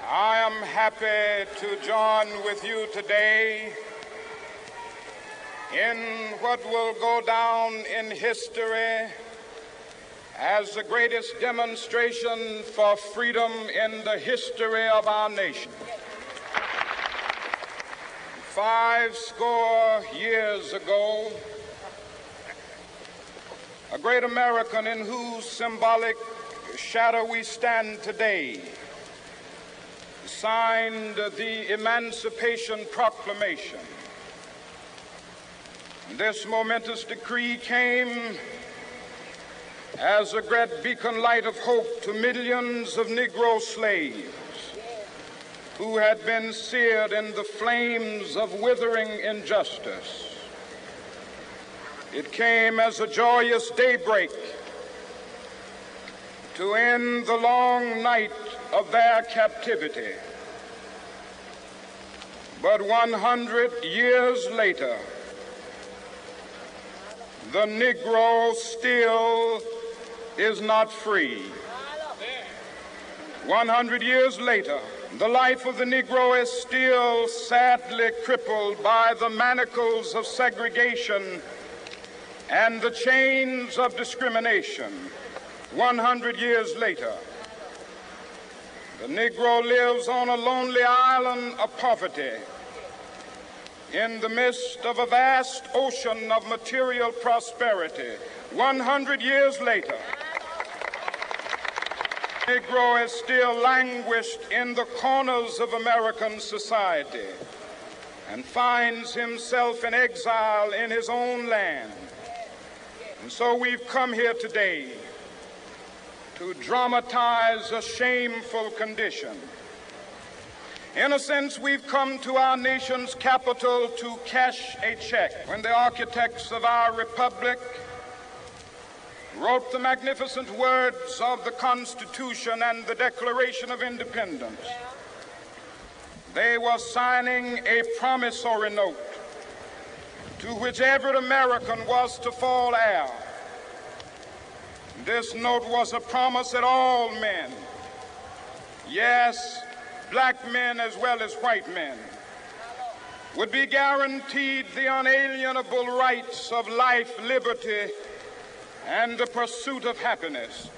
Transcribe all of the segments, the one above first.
I am happy to join with you today in what will go down in history as the greatest demonstration for freedom in the history of our nation. 50 years ago, a great American in whose symbolic shadow we stand today signed the Emancipation Proclamation. This momentous decree came as a great beacon light of hope to millions of Negro slaves who had been seared in the flames of withering injustice. It came as a joyous daybreak to end the long night of their captivity. But 100 years later, the Negro still is not free. 100 years later, the life of the Negro is still sadly crippled by the manacles of segregation and the chains of discrimination. 100 years later, the Negro lives on a lonely island of poverty in the midst of a vast ocean of material prosperity. 100 years later, the Negro is still languished in the corners of American society and finds himself in exile in his own land. And so we've come here today to dramatize a shameful condition. In a sense, we've come to our nation's capital to cash a check. When the architects of our republic wrote the magnificent words of the Constitution and the Declaration of Independence, they were signing a promissory note to which every American was to fall heir. This note was a promise that all men, yes, black men as well as white men, would be guaranteed the unalienable rights of life, liberty, and the pursuit of happiness.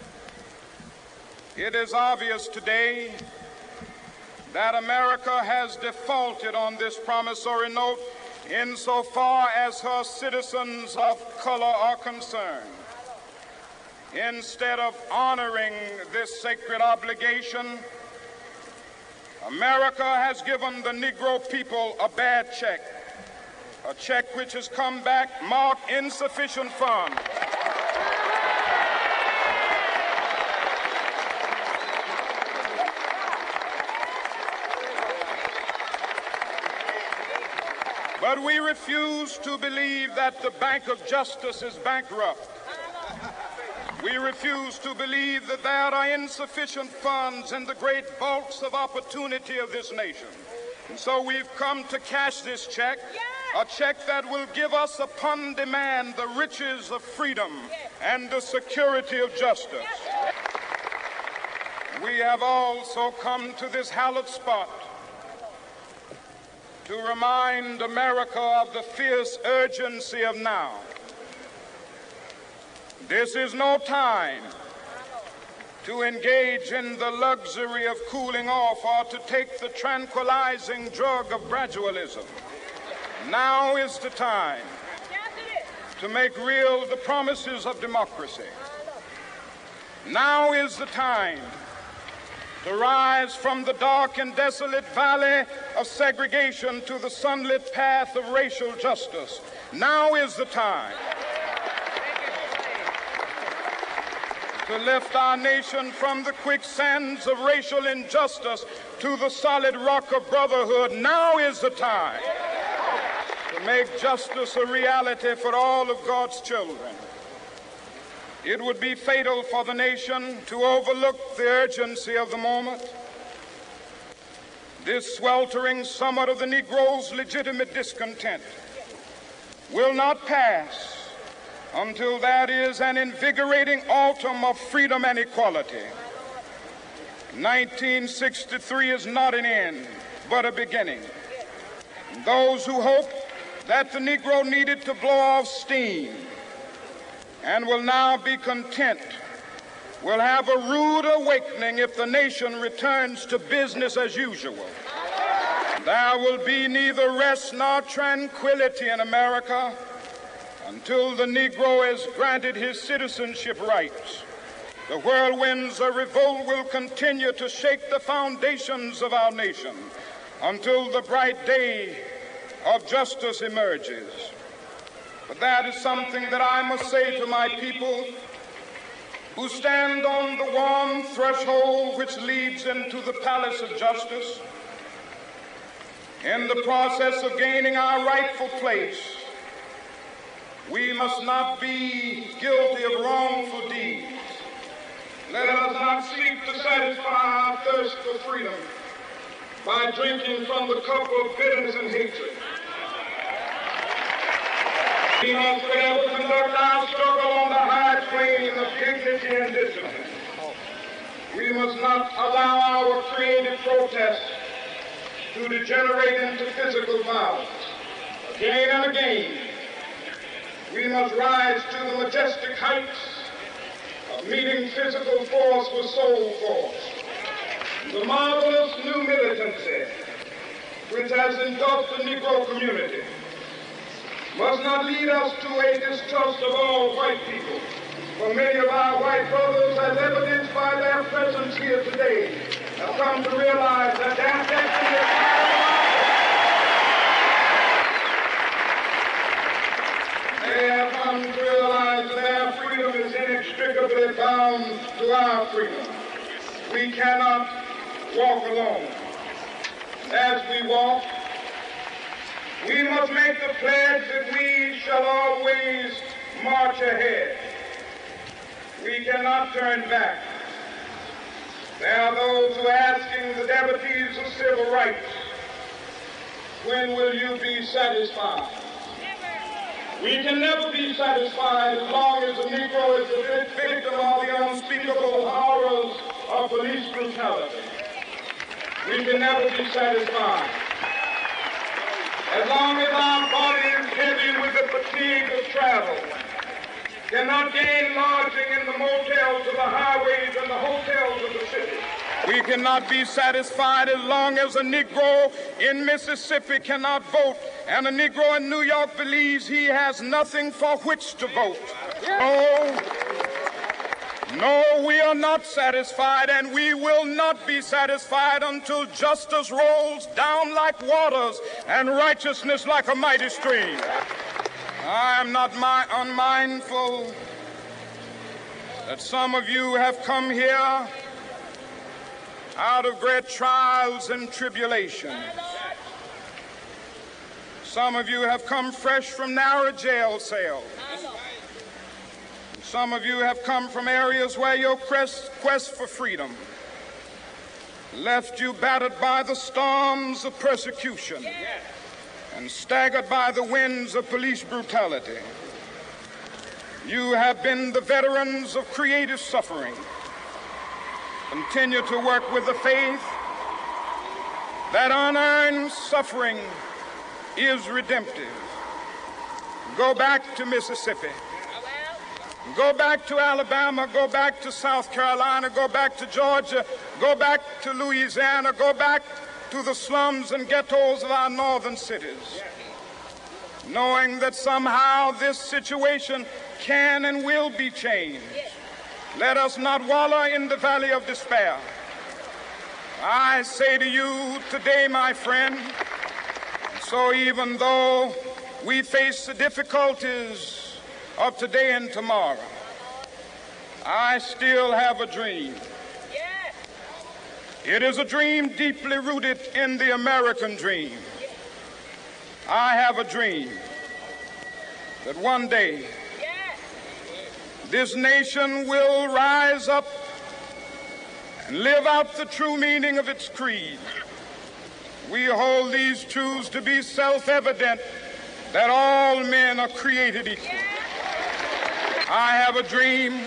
It is obvious today that America has defaulted on this promissory note insofar as her citizens of color are concerned. Instead of honoring this sacred obligation, America has given the Negro people a bad check, a check which has come back marked insufficient funds. But we refuse to believe that the Bank of Justice is bankrupt. We refuse to believe that there are insufficient funds in the great vaults of opportunity of this nation. And so we've come to cash this check, a check that will give us upon demand the riches of freedom and the security of justice. We have also come to this hallowed spot to remind America of the fierce urgency of now. This is no time to engage in the luxury of cooling off or to take the tranquilizing drug of gradualism. Now is the time to make real the promises of democracy. Now is the time to rise from the dark and desolate valley of segregation to the sunlit path of racial justice. Now is the time to lift our nation from the quicksands of racial injustice to the solid rock of brotherhood. Now is the time to make justice a reality for all of God's children. It would be fatal for the nation to overlook the urgency of the moment. This sweltering summit of the Negro's legitimate discontent will not pass until that is an invigorating autumn of freedom and equality. 1963 is not an end, but a beginning. Those who hope that the Negro needed to blow off steam and will now be content will have a rude awakening if the nation returns to business as usual. There will be neither rest nor tranquility in America until the Negro is granted his citizenship rights. The whirlwinds of revolt will continue to shake the foundations of our nation until the bright day of justice emerges. But that is something that I must say to my people who stand on the warm threshold which leads into the palace of justice. In the process of gaining our rightful place, we must not be guilty of wrongful deeds. Let us not seek to satisfy our thirst for freedom by drinking from the cup of bitterness and hatred. We must forever conduct our struggle on the high plane of dignity and discipline. We must not allow our creative protest to degenerate into physical violence. Again and again, we must rise to the majestic heights of meeting physical force with soul force. The marvelous new militancy which has engulfed the Negro community must not lead us to a distrust of all white people. For many of our white brothers, as evidenced by their presence here today, have come to realize that their destiny is They have come to realize that their freedom is inextricably bound to our freedom. We cannot walk alone. As we walk, we must make the pledge that we shall always march ahead. We cannot turn back. There are those who are asking the devotees of civil rights, when will you be satisfied? We can never be satisfied as long as the Negro is the victim of the unspeakable horrors of police brutality. We can never be satisfied as long as our body is heavy with the fatigue of travel, cannot gain lodging in the motels of the highways and the hotels of the city. We cannot be satisfied as long as a Negro in Mississippi cannot vote and a Negro in New York believes he has nothing for which to vote. No, we are not satisfied, and we will not be satisfied until justice rolls down like waters and righteousness like a mighty stream. I am not unmindful that some of you have come here out of great trials and tribulations. Some of you have come fresh from narrow jail cells. Some of you have come from areas where your quest for freedom left you battered by the storms of persecution and staggered by the winds of police brutality. You have been the veterans of creative suffering. Continue to work with the faith that unearned suffering is redemptive. Go back to Mississippi. Go back to Alabama, go back to South Carolina, go back to Georgia, go back to Louisiana, go back to the slums and ghettos of our northern cities, knowing that somehow this situation can and will be changed. Let us not wallow in the valley of despair. I say to you today, my friend, so even though we face the difficulties of today and tomorrow, I still have a dream. It is a dream deeply rooted in the American dream. I have a dream that one day this nation will rise up and live out the true meaning of its creed. We hold these truths to be self-evident, that all men are created equal. I have a dream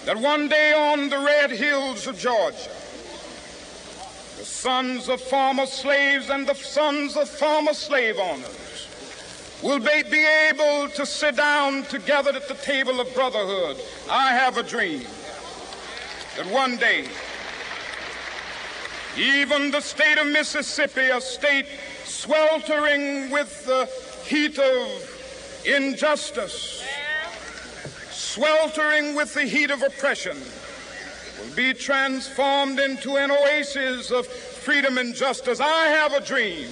that one day on the red hills of Georgia, the sons of former slaves and the sons of former slave owners will be able to sit down together at the table of brotherhood. I have a dream that one day, even the state of Mississippi, a state sweltering with the heat of injustice, sweltering with the heat of oppression, will be transformed into an oasis of freedom and justice. I have a dream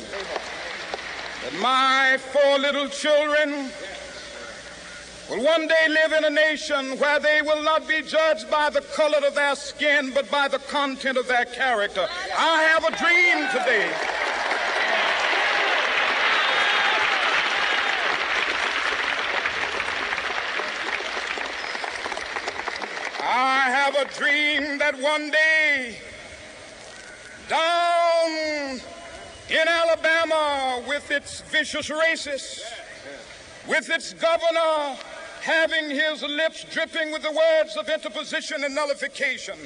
that my 4 little children will one day live in a nation where they will not be judged by the color of their skin, but by the content of their character. I have a dream today. I have a dream that one day, down in Alabama, with its vicious racists, with its governor having his lips dripping with the words of interposition and nullification,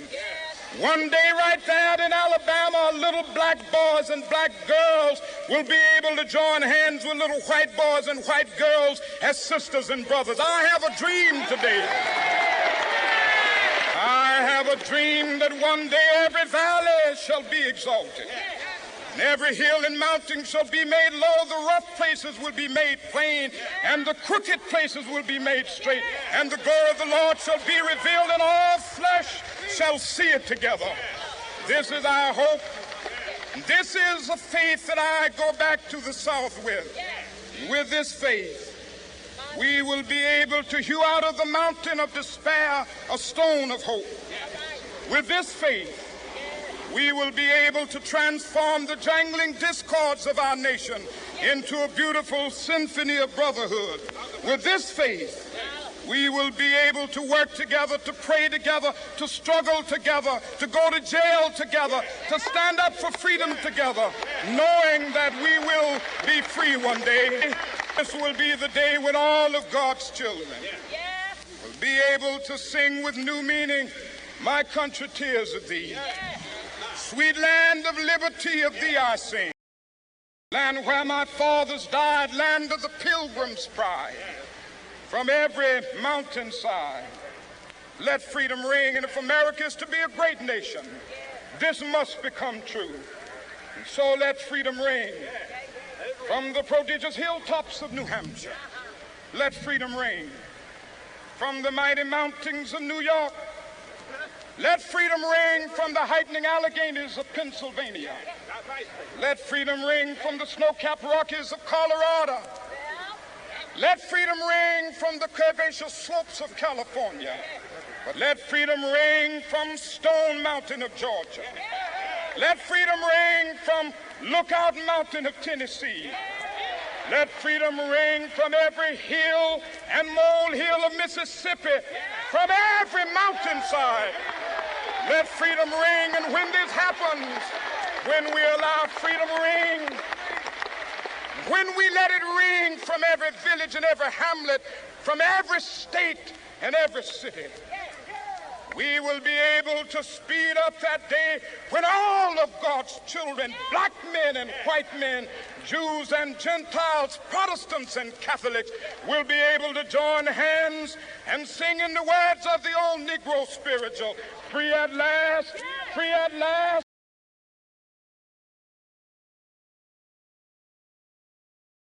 one day right there in Alabama, little black boys and black girls will be able to join hands with little white boys and white girls as sisters and brothers. I have a dream today. I have a dream that one day every valley shall be exalted, and every hill and mountain shall be made low. The rough places will be made plain, and the crooked places will be made straight. And the glory of the Lord shall be revealed, and all flesh shall see it together. This is our hope. This is a faith that I go back to the South with. With this faith, we will be able to hew out of the mountain of despair a stone of hope. With this faith, we will be able to transform the jangling discords of our nation into a beautiful symphony of brotherhood. With this faith, we will be able to work together, to pray together, to struggle together, to go to jail together, to stand up for freedom together, knowing that we will be free one day. This will be the day when all of God's children will be able to sing with new meaning, "My country, tears of thee. Sweet land of liberty, of thee I sing. Land where my fathers died, land of the pilgrim's pride. From every mountainside, let freedom ring." And if America is to be a great nation, this must become true. And so let freedom ring. From the prodigious hilltops of New Hampshire, let freedom ring. From the mighty mountains of New York, let freedom ring. From the heightening Alleghenies of Pennsylvania, let freedom ring. From the snow-capped Rockies of Colorado, let freedom ring. From the curvaceous slopes of California, but let freedom ring from Stone Mountain of Georgia. Let freedom ring from Lookout Mountain of Tennessee. Let freedom ring from every hill and molehill of Mississippi, from every mountainside. Let freedom ring. And when this happens, when we allow freedom to ring, when we let it ring from every village and every hamlet, from every state and every city, we will be able to speed up that day when all of God's children, black men and white men, Jews and Gentiles, Protestants and Catholics, will be able to join hands and sing in the words of the old Negro spiritual, "Free at last,